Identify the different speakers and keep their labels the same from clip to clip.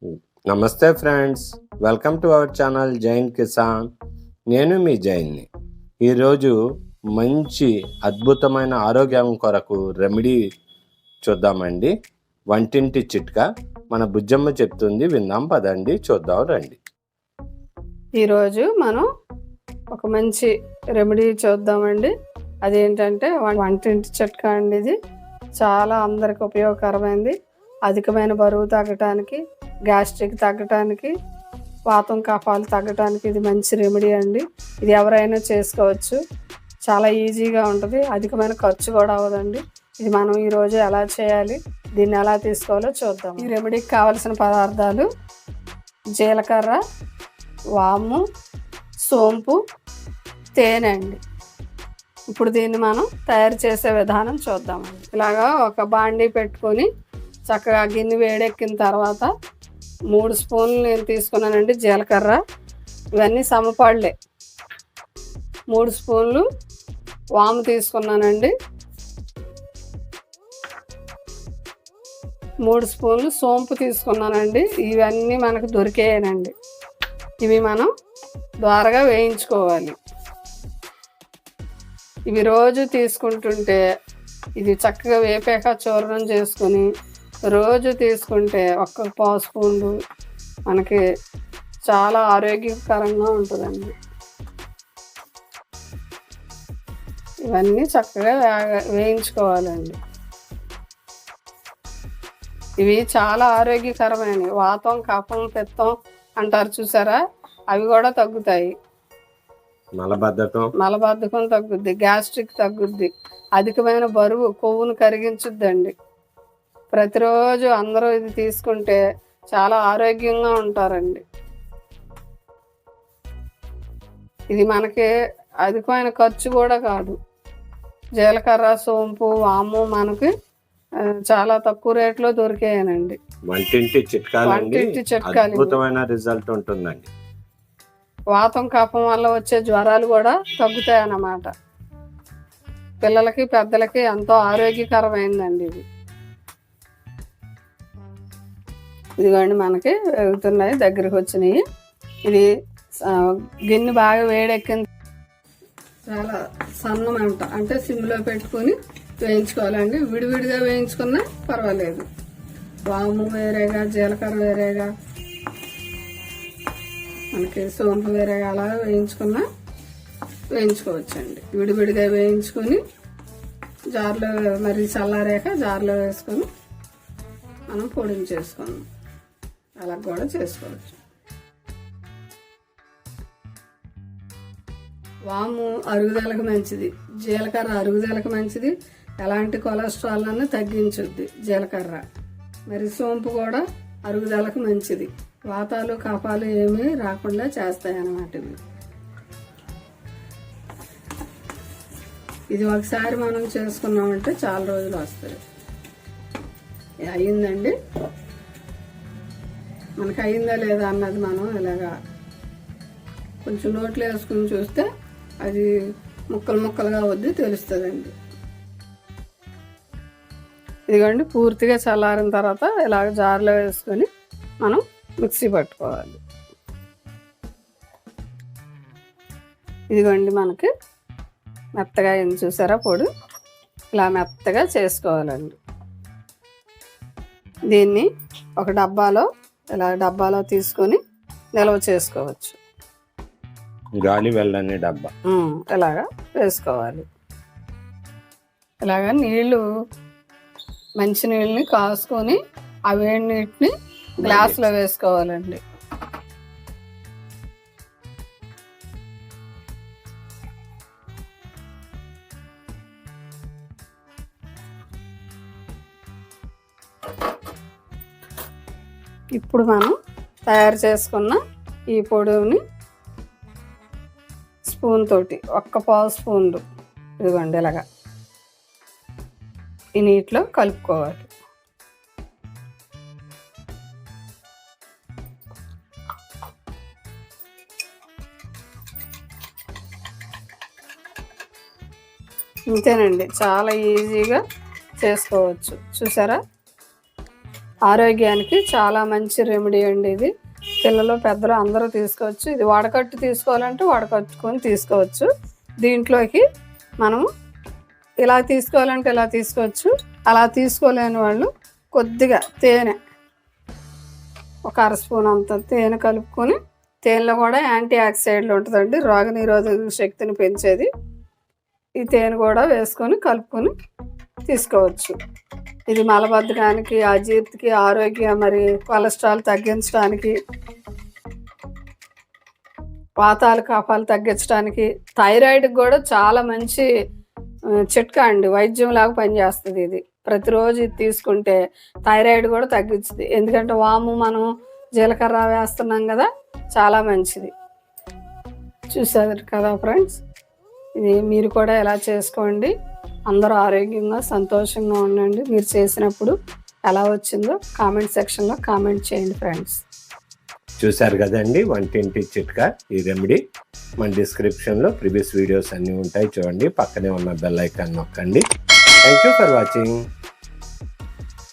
Speaker 1: నమస్తే friends, welcome to our channel Jain Kisan. నేను మీ జైన్ని. ఈరోజు మంచి అద్భుతమైన ఆరోగ్యం కొరకు రెమెడీ చూద్దామండి. వంటింటి చిట్కా మన బుజ్జమ్మ చెప్తుంది, విందాం పదండి, చూద్దాం రండి.
Speaker 2: ఈరోజు మనం ఒక మంచి రెమెడీ చూద్దామండి. అదేంటంటే వంటింటి చిట్కా అండి. ఇది చాలా అందరికి ఉపయోగకరమైనది. అధికమైన బరువు తగ్గటానికి, గ్యాస్ట్రిక్ తగ్గటానికి, వాతం కఫాలు తగ్గటానికి ఇది మంచి రెమెడీ అండి. ఇది ఎవరైనా చేసుకోవచ్చు. చాలా ఈజీగా ఉంటుంది. అధికమైన ఖర్చు కూడా అవ్వదండి. ఇది మనం ఈరోజు ఎలా చేయాలి, దీన్ని ఎలా తీసుకోవాలో చూద్దాం. ఈ రెమెడీకి కావలసిన పదార్థాలు: జీలకర్ర, వాము, సోంపు, తేనె అండి. ఇప్పుడు దీన్ని మనం తయారు చేసే విధానం చూద్దామండి. ఇలాగా ఒక బాండీ పెట్టుకొని చక్కగా గిన్నె వేడెక్కిన తర్వాత 3 స్పూన్లు నేను తీసుకున్నానండి జీలకర్ర. ఇవన్నీ సమపాళ్ళే. 3 స్పూన్లు వాము తీసుకున్నానండి. 3 స్పూన్లు సోంపు తీసుకున్నానండి. ఇవన్నీ మనకు దొరికేయనండి. ఇవి మనం ద్వారగా వేయించుకోవాలి. ఇవి రోజు తీసుకుంటుంటే, ఇది చక్కగా వేపాక చూర్ణం చేసుకొని రోజు తీసుకుంటే 1 పావు స్పూన్లు మనకి చాలా ఆరోగ్యకరంగా ఉంటుందండి. ఇవన్నీ చక్కగా వేయించుకోవాలండి. ఇవి చాలా ఆరోగ్యకరమైనవి. వాతం, కఫం, పిత్తం అంటారు చూసారా, అవి కూడా తగ్గుతాయి. మలబద్ధకం తగ్గుద్ది, గ్యాస్ట్రిక్ తగ్గుద్ది, అధికమైన బరువు, కొవ్వును కరిగించుద్దండి. ప్రతిరోజు అందరూ ఇది తీసుకుంటే చాలా ఆరోగ్యంగా ఉంటారండి. ఇది మనకి అధికమైన ఖర్చు కూడా కాదు. జీలకర్ర, సోంపు, వాము మనకి చాలా తక్కువ రేట్లో దొరికాయనండి.
Speaker 1: వంటింటి చిట్కాలు అద్భుతమైన రిజల్ట్ ఉంటుందండి.
Speaker 2: వాతం కఫం వల్ల వచ్చే జ్వరాలు కూడా తగ్గుతాయి అన్నమాట. పిల్లలకి పెద్దలకి ఎంతో ఆరోగ్యకరమైందండి ఇది. ఇదిగోండి మనకి వేగుతున్నాయి, దగ్గరికి వచ్చినాయి. ఇది గిన్నె బాగా వేడెక్కింది. చాలా సన్నమంట, అంటే సిమ్లో పెట్టుకొని వేయించుకోవాలండి. విడివిడిగా వేయించుకున్నా పర్వాలేదు. వాము వేరేగా, జీలకర్ర వేరేగా, మనకి సోంపు వేరేగా అలా వేయించుకోవచ్చండి. విడివిడిగా వేయించుకొని జార్లో, మరి చల్లారాక జార్లో వేసుకొని మనం పొడిని చేసుకుందాం. అలా కూడా చేసుకోవచ్చు. వాము అరుగుదలకు మంచిది, జీలకర్ర అరుగుదలకు మంచిది. ఎలాంటి కొలెస్ట్రాల్ అನ್ನು తగ్గించుద్ది జీలకర్ర. మరి సోంపు కూడా అరుగుదలకు మంచిది. వాతాలు కఫాలు ఏమీ రాకుండా చేస్తాయి అన్నమాట. ఇది ఒకసారి మనం చేసుకున్నామంటే చాలా రోజులు వస్తాయి. అయ్యిందండి. మనకు అయ్యిందా లేదా అన్నది మనం ఇలాగా కొంచెం నోట్లో వేసుకుని చూస్తే అది ముక్కలు ముక్కలుగా వద్దు తెలుస్తుందండి. ఇదిగోండి, పూర్తిగా చల్లారిన తర్వాత ఇలాగ జార్లో వేసుకొని మనం మిక్సీ పట్టుకోవాలి. ఇదిగోండి మనకి మెత్తగా అయింది చూసారా పొడి. ఇలా మెత్తగా చేసుకోవాలండి. దీన్ని ఒక డబ్బాలో తీసుకొని నిల్వ చేసుకోవచ్చు.
Speaker 1: గాలి వెళ్ళని డబ్బా
Speaker 2: ఇలాగా వేసుకోవాలి. ఇలాగా మంచి నీళ్ళని కాసుకొని ఆ వేడి నీటిని గ్లాసులో వేసుకోవాలండి. ఇప్పుడు మనం తయారు చేసుకున్న ఈ పొడిని స్పూన్ తోటి 1 పావు స్పూన్లు ఇదిగోండి ఇలాగా ఈ నీటిలో కలుపుకోవాలి. ఇంతేనండి, చాలా ఈజీగా చేసుకోవచ్చు. చూసారా, ఆరోగ్యానికి చాలా మంచి రెమెడీ అండి ఇది. పిల్లలు పెద్దలు అందరూ తీసుకోవచ్చు. ఇది వడకట్టు తీసుకోవాలంటే వడకట్టుకొని తీసుకోవచ్చు. దీంట్లోకి మనము ఇలా తీసుకోవాలంటే ఇలా తీసుకోవచ్చు. అలా తీసుకోలేని వాళ్ళు కొద్దిగా తేనె, ఒక అర స్పూన్ అంత తేనె కలుపుకొని, తేనెలో కూడా యాంటీ ఆక్సిడెంట్లు ఉంటుందండి, రోగనిరోధక శక్తిని పెంచేది. ఈ తేనె కూడా వేసుకొని కలుపుకొని తీసుకోవచ్చు. ఇది మలబద్ధకానికి, అజీర్తికి, ఆరోగ్య మరి కొలెస్ట్రాల్ తగ్గించడానికి, వాతాలు కఫాలు తగ్గించడానికి, థైరాయిడ్కి కూడా చాలా మంచి చిట్కా అండి. వైద్యం లాగా పనిచేస్తుంది ఇది. ప్రతిరోజు ఇది తీసుకుంటే థైరాయిడ్ కూడా తగ్గించుది. ఎందుకంటే వాము మనం జీలకర్ర వేస్తున్నాం కదా, చాలా మంచిది. చూసారు కదా ఫ్రెండ్స్, ఇది మీరు కూడా ఎలా చేసుకోండి. అందరూ ఆరోగ్యంగా సంతోషంగా ఉండండి. మీరు చేసినప్పుడు ఎలా వచ్చిందో కామెంట్ సెక్షన్లో కామెంట్ చేయండి ఫ్రెండ్స్.
Speaker 1: చూశారు కదండి వంటింటి చిట్కా ఈ రెమెడీ. మన డిస్క్రిప్షన్లో ప్రీవియస్ వీడియోస్ అన్నీ ఉంటాయి, చూడండి. పక్కనే ఉన్న బెల్ ఐకాన్ నొక్కండి. Thank you for watching.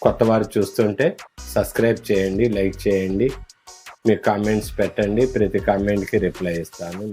Speaker 1: కొత్త వారు చూస్తుంటే సబ్స్క్రైబ్ చేయండి, లైక్ చేయండి, మీ కామెంట్స్ పెట్టండి. ప్రతి కామెంట్కి రిప్లై ఇస్తాను.